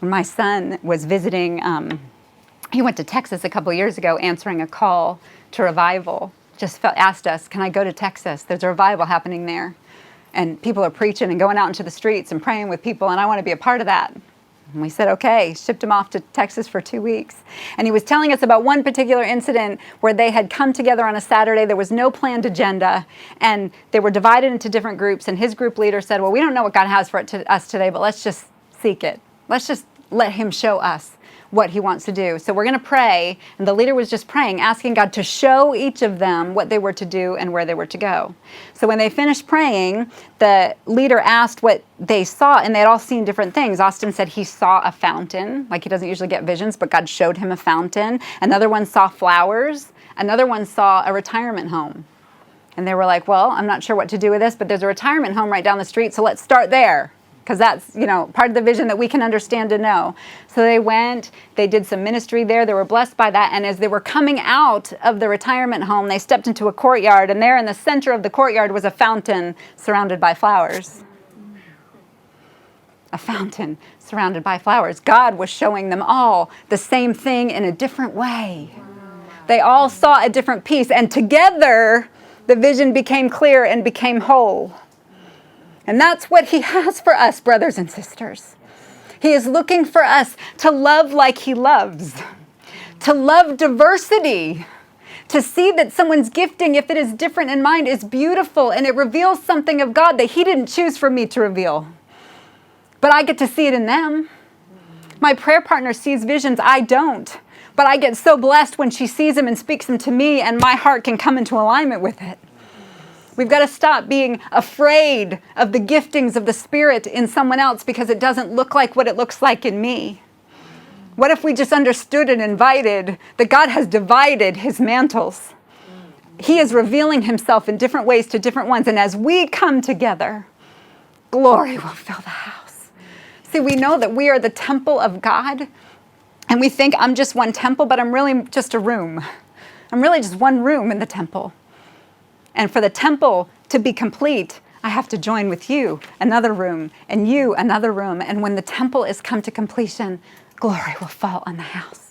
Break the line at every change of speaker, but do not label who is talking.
My son was visiting, he went to Texas a couple years ago answering a call to revival. Asked us, can I go to Texas? There's a revival happening there. And people are preaching and going out into the streets and praying with people, and I want to be a part of that. And we said, okay, shipped him off to Texas for 2 weeks. And he was telling us about one particular incident where they had come together on a Saturday. There was no planned agenda, and they were divided into different groups. And his group leader said, well, we don't know what God has for us today, but let's just seek it. Let's just let him show us what he wants to do. So we're going to pray. And the leader was just praying, asking God to show each of them what they were to do and where they were to go. So when they finished praying, the leader asked what they saw, and they had all seen different things. Austin said he saw a fountain, like he doesn't usually get visions, but God showed him a fountain. Another one saw flowers. Another one saw a retirement home. And they were like, well, I'm not sure what to do with this, but there's a retirement home right down the street, so let's start there. Because that's, part of the vision that we can understand and know. So they went, they did some ministry there, they were blessed by that, and as they were coming out of the retirement home, they stepped into a courtyard, and there in the center of the courtyard was a fountain surrounded by flowers. A fountain surrounded by flowers. God was showing them all the same thing in a different way. They all saw a different piece, and together the vision became clear and became whole. And that's what he has for us, brothers and sisters. He is looking for us to love like he loves, to love diversity, to see that someone's gifting, if it is different in mine, is beautiful and it reveals something of God that he didn't choose for me to reveal. But I get to see it in them. My prayer partner sees visions, I don't. But I get so blessed when she sees them and speaks them to me, and my heart can come into alignment with it. We've got to stop being afraid of the giftings of the Spirit in someone else because it doesn't look like what it looks like in me. What if we just understood and invited that God has divided his mantles? He is revealing himself in different ways to different ones. And as we come together, glory will fill the house. See, we know that we are the temple of God. And we think I'm just one temple, but I'm really just a room. I'm really just one room in the temple. And for the temple to be complete, I have to join with you, another room, and you, another room. And when the temple is come to completion, glory will fall on the house.